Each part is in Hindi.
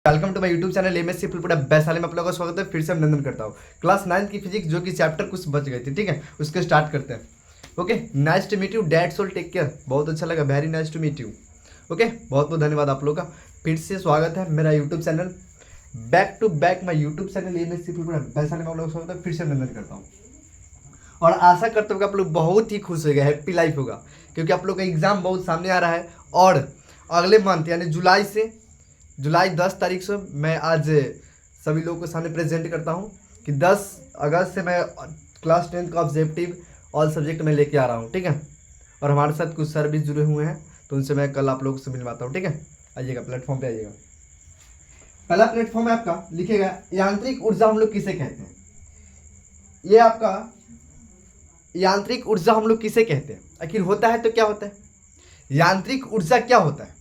Welcome to my YouTube channel MSC Phulpura Vaishali में आप लोगों का स्वागत है। फिर से अभिनंदन करता हूँ। क्लास 9 की फिजिक्स जो कि चैप्टर कुछ बच गए थे, ठीक है, उसके स्टार्ट करते हैं। Okay, nice to meet you, that's all, take care. बहुत अच्छा लगा, very nice to meet you. Okay, बहुत बहुत धन्यवाद आप लोग का। फिर से स्वागत है मेरा YouTube channel, back to back my YouTube channel MSC Phulpura Vaishali में आप लोगों का स्वागत है। फिर से अभिनंदन करता हूँ और आशा करता हूँ कि आप लोग बहुत ही खुश हो गए, हैप्पी लाइफ होगा, क्योंकि आप लोग का एग्जाम बहुत सामने आ रहा है। और अगले मंथ यानी जुलाई 10 तारीख से मैं आज सभी लोगों के सामने प्रेजेंट करता हूं कि 10 अगस्त से मैं क्लास 10 का ऑब्जेक्टिव ऑल सब्जेक्ट में लेके आ रहा हूं, ठीक है। और हमारे साथ कुछ सर भी जुड़े हुए हैं, तो उनसे मैं कल आप लोगों से मिलवाता हूं, ठीक है। आइएगा प्लेटफॉर्म पे आइएगा। पहला प्लेटफॉर्म है आपका, लिखिएगा यांत्रिक ऊर्जा हम लोग किसे कहते हैं। ये आपका यांत्रिक ऊर्जा हम लोग किसे कहते हैं, आखिर होता है तो क्या होता है, यांत्रिक ऊर्जा क्या होता है।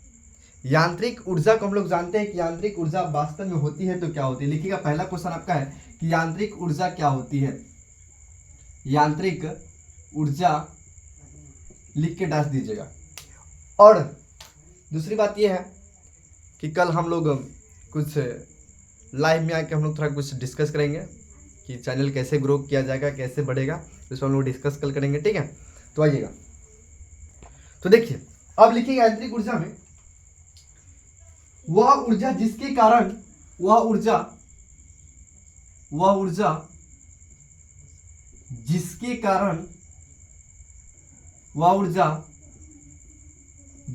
यांत्रिक ऊर्जा को हम लोग जानते हैं कि यांत्रिक ऊर्जा वास्तव में होती है तो क्या होती है। लिखिएगा, पहला क्वेश्चन आपका है कि यांत्रिक ऊर्जा क्या होती है। यांत्रिक ऊर्जा लिख के डाल दीजिएगा। और दूसरी बात यह है कि कल हम लोग कुछ लाइव में आके हम लोग थोड़ा कुछ डिस्कस करेंगे कि चैनल कैसे ग्रो किया जाएगा, कैसे बढ़ेगा, इसको हम लोग डिस्कस कल करेंगे, ठीक है। तो आइएगा, तो देखिए अब लिखिएगा यांत्रिक ऊर्जा में वह ऊर्जा जिसके कारण वह ऊर्जा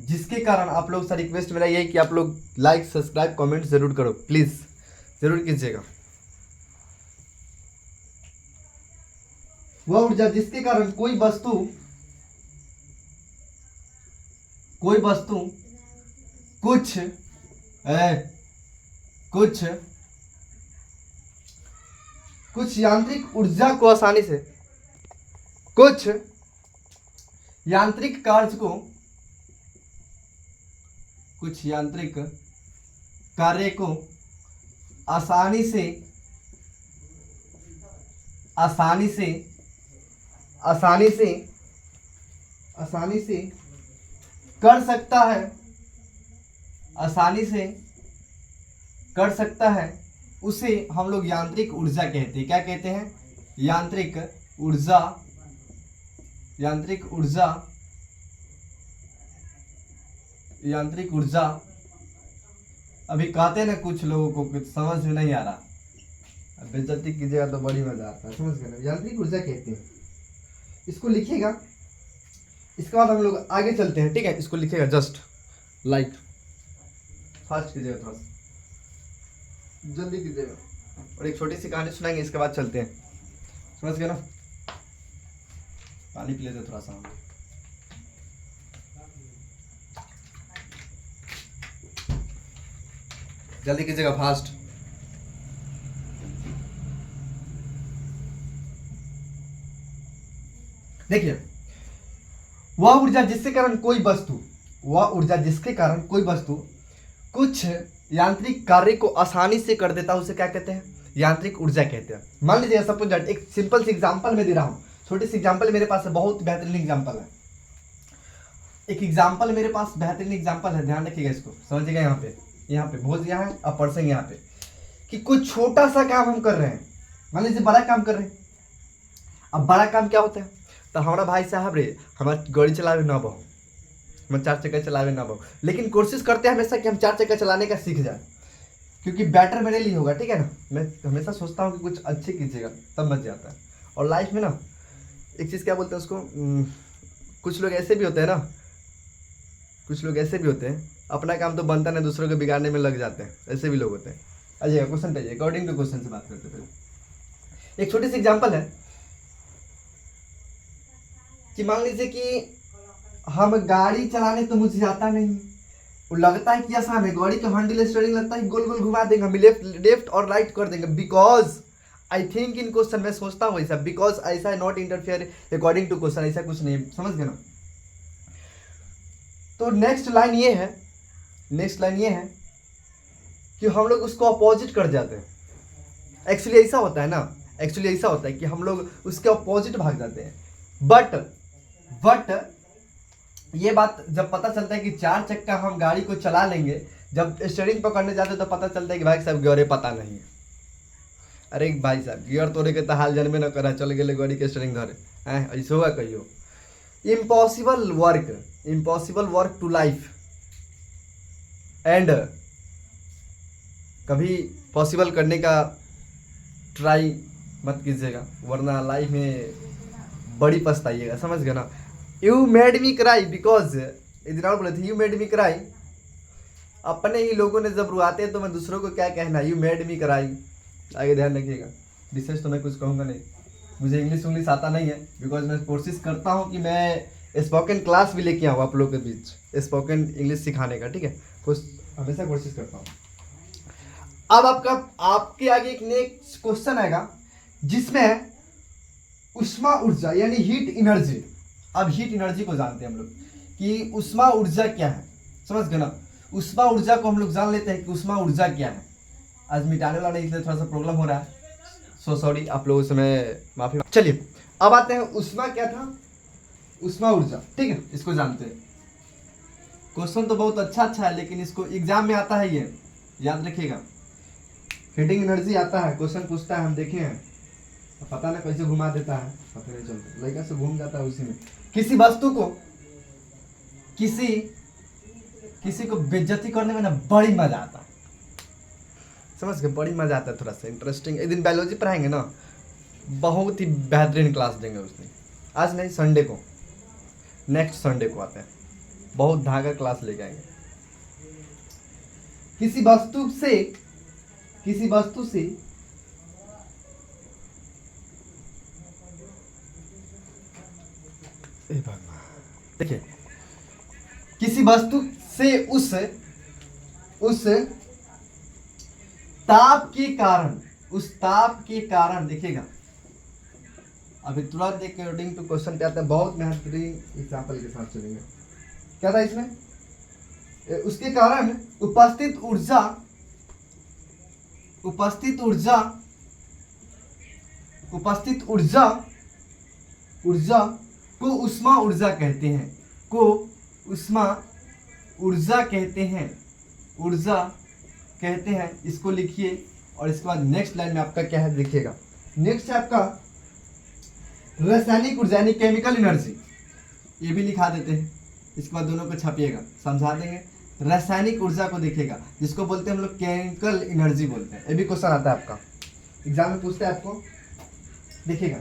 जिसके कारण आप लोग से रिक्वेस्ट मेरा यही कि आप लोग लाइक सब्सक्राइब कमेंट जरूर करो, प्लीज जरूर कीजिएगा। वह ऊर्जा जिसके कारण कोई वस्तु कुछ यांत्रिक ऊर्जा को आसानी से, कुछ यांत्रिक कार्य को आसानी से कर सकता है, उसे हम लोग यांत्रिक ऊर्जा कहते हैं। क्या कहते हैं? यांत्रिक ऊर्जा। अभी कहते हैं ना कुछ लोगों को कुछ समझ में नहीं आ रहा, अब बेइज्जती कीजिएगा तो बड़ी मजा आता है, समझ गए ना। यांत्रिक ऊर्जा कहते हैं, इसको लिखिएगा। इसके बाद हम लोग आगे चलते हैं, ठीक है। इसको लिखिएगा, जस्ट लाइक फास्ट कीजिएगा, थोड़ा जल्दी कीजिएगा। और एक छोटी सी कहानी सुनाएंगे, इसके बाद चलते हैं, समझ गए ना। पानी पी लेते थोड़ा सा। जल्दी कीजिएगा, फास्ट। देखिए, वह ऊर्जा जिसके कारण कोई वस्तु कुछ यांत्रिक कार्य को आसानी से कर देता है, उसे क्या कहते हैं? यांत्रिक ऊर्जा कहते हैं। मान लीजिए सपोज दैट एक सिंपल सी एग्जांपल मैं दे रहा हूं, छोटी सी एग्जांपल मेरे पास है, बहुत बेहतरीन एग्जांपल है। एक एग्जांपल मेरे पास बेहतरीन एग्जांपल है, ध्यान रखिएगा, इसको समझिएगा। यहाँ पे भोज यहाँ है और पर्सन यहाँ पे, कि कुछ छोटा सा काम हम कर रहे हैं, मान लीजिए बड़ा काम कर रहे हैं। अब बड़ा काम क्या होता है? तो हमारा भाई साहब रे, हमारा गाड़ी चलावे ना बहु, हम 4 चक्का चलावे ना बहु, लेकिन कोशिश करते हैं हमेशा कि हम 4 चक्का चलाने का सीख जाए, क्योंकि बेटर मेरे लिए होगा, ठीक है ना। मैं हमेशा सोचता हूँ कि कुछ अच्छे कीजिएगा तब मजा आता है। और लाइफ में ना एक चीज़ क्या बोलते हैं उसको, कुछ लोग ऐसे भी होते हैं, अपना काम तो बनता नहीं, दूसरों को बिगाड़ने में लग जाते हैं, ऐसे भी लोग होते हैं। आइएगा क्वेश्चन पे आइए, अकॉर्डिंग टू क्वेश्चन से बात करते हैं। एक छोटी सी एग्जांपल है कि मान लीजिए कि हम गाड़ी चलाने तो मुझे आता नहीं, वो लगता है कि आसान है, गाड़ी का हैंडल स्टीयरिंग लगता है गोल गोल घुमा देंगे, हम लेफ्ट और राइट कर देंगे, because I think in question, मैं सोचता हूँ ऐसा, बिकॉज ऐसा है, not interfere according to question, ऐसा कुछ नहीं, समझ गए ना। तो नेक्स्ट लाइन ये है कि हम लोग उसको अपोजिट कर जाते हैं। एक्चुअली ऐसा होता है कि हम लोग उसके अपोजिट भाग जाते हैं। बट ये बात जब पता चलता है कि 4 चक्का हम गाड़ी को चला लेंगे, जब स्टीयरिंग पकड़ने जाते तो पता चलता है कि भाई साहब गियरे पता नहीं है। अरे भाई साहब गियर तोड़े के तो हाल जनमे न करा, चल गए गाड़ी के स्टीयरिंग धरे हैं, ऐसे होगा कहियो। Impossible work to life and कभी पॉसिबल करने का ट्राई मत कीजिएगा, वरना लाइफ में बड़ी पछताइएगा, समझ गए ना। You made me cry because इतना बोले थे, यू मेड मी क्राई। अपने ही लोगों ने जब रुआते हैं तो मैं दूसरों को क्या कहना, यू मेड मी क्राई। आगे ध्यान रखिएगा। विशेष तो मैं कुछ कहूँगा नहीं, मुझे इंग्लिश आता नहीं है, बिकॉज मैं कोशिश करता हूँ कि मैं स्पोकन क्लास भी लेके आऊँ आप लोगों के बीच, स्पोकन इंग्लिश सिखाने का, ठीक है, हमेशा कोशिश करता हूँ। अब आपके आगे एक नेक्स्ट क्वेश्चन आएगा जिसमें उष्मा ऊर्जा यानी हीट एनर्जी। अब हीट एनर्जी को जानते हैं हम लोग कि उष्मा ऊर्जा क्या है, समझ गए ना। उष्मा ऊर्जा को हम लोग जान लेते हैं कि उष्मा ऊर्जा क्या है। आज मिटाने वाला नहीं, इसलिए थोड़ा सा प्रॉब्लम हो रहा है, सो सॉरी आप लोगों से मैं माफी। चलिए अब आते हैं उष्मा क्या था, उष्मा ऊर्जा, ठीक है, इसको जानते हैं। क्वेश्चन तो बहुत अच्छा है, लेकिन इसको एग्जाम में आता है, ये याद रखिएगा। हीटिंग एनर्जी आता है, क्वेश्चन पूछता है, हम देखे हैं, पता ना कैसे घुमा देता है, पता नहीं चलता, लड़का से घूम जाता है उसी में। किसी वस्तु को किसी को बेइज्जती करने में ना बड़ी मजा आता है, समझ गए, बड़ी मजा आता है, थोड़ा सा इंटरेस्टिंग। एक दिन बायोलॉजी पढ़ाएंगे ना, बहुत ही बेहतरीन क्लास देंगे उस दिन, आज नहीं संडे को, नेक्स्ट संडे को आते हैं, बहुत धागा क्लास लेके आएंगे। किसी वस्तु से देखिए, किसी वस्तु से उस ताप के कारण देखिएगा। अभी तुरंत एक अकॉर्डिंग टू क्वेश्चन पे आते हैं, बहुत बेहतरीन एग्जाम्पल के साथ चलेंगे। क्या था इसमें, उसके कारण उपस्थित ऊर्जा को उष्मा ऊर्जा कहते हैं, इसको लिखिए। और इसके बाद नेक्स्ट लाइन में आपका क्या है देखिएगा, नेक्स्ट है आपका रासायनिक ऊर्जा यानी केमिकल एनर्जी, ये भी लिखा देते हैं। इसके बाद दोनों को छापिएगा, समझा देंगे। रासायनिक ऊर्जा को देखिएगा, जिसको बोलते हैं हम लोग केमिकल एनर्जी बोलते हैं। ये भी क्वेश्चन आता है आपका एग्जाम में, पूछता है आपको, देखिएगा।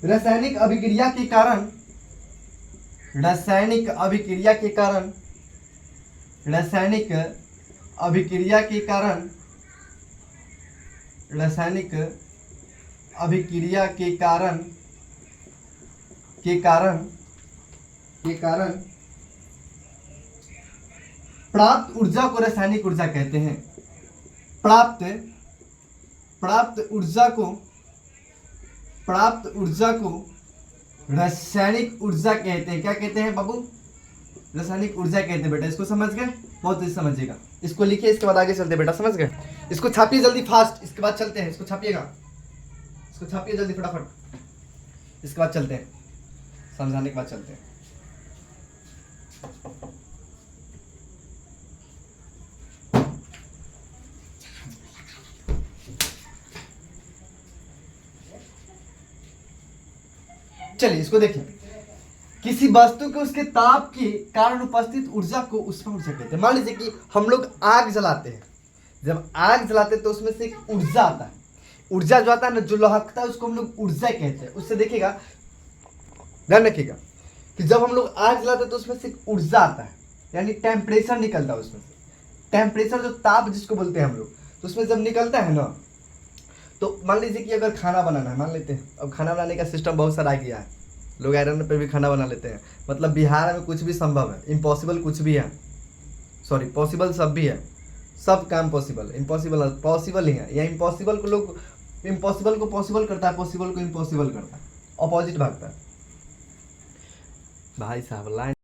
रासायनिक अभिक्रिया के कारण प्राप्त ऊर्जा को रासायनिक ऊर्जा कहते हैं। प्राप्त ऊर्जा को रासायनिक ऊर्जा कहते हैं। क्या कहते हैं बाबू, रासायनिक ऊर्जा कहते हैं बेटा। इसको समझ गए, बहुत ही समझिएगा। इसको लिखिए, इसके बाद आगे चलते बेटा, समझ गए। इसको छापिए जल्दी फास्ट, इसके बाद चलते हैं। इसको छापिएगा, इसको छापिए जल्दी फटाफट, इसके बाद चलते हैं, समझाने के बाद चलते हैं। चलिए इसको देखिए, किसी वस्तु के उसके ताप के कारण उपस्थित ऊर्जा को उष्मा ऊर्जा कहते हैं। मान लीजिए कि हम लोग आग जलाते हैं, जब आग जलाते हैं तो उसमें से एक ऊर्जा आता है, ऊर्जा जो आता है ना, जो लहकता है, उसको हम लोग ऊर्जा कहते हैं। उससे देखिएगा, ध्यान रखिएगा कि जब हम लोग आग जलाते हैं तो उसमें से एक ऊर्जा आता है, यानी टेम्परेचर निकलता है उसमें से। टेम्परेचर जो ताप जिसको बोलते हैं हम लोग, तो उसमें जब निकलता है ना, तो मान लीजिए कि अगर खाना बनाना है, मान लेते हैं, अब खाना बनाने का सिस्टम बहुत सारा आ गया है, लोग आयरन पे भी खाना बना लेते हैं। मतलब बिहार में कुछ भी संभव है, इम्पॉसिबल कुछ भी है, सॉरी पॉसिबल सब भी है, सब काम पॉसिबल, इम्पॉसिबल पॉसिबल ही है। या इम्पॉसिबल को लोग इम्पॉसिबल को पॉसिबल करता है, पॉसिबल को इम्पॉसिबल करता है, अपोजिट भागता है। भाई साहब लाइन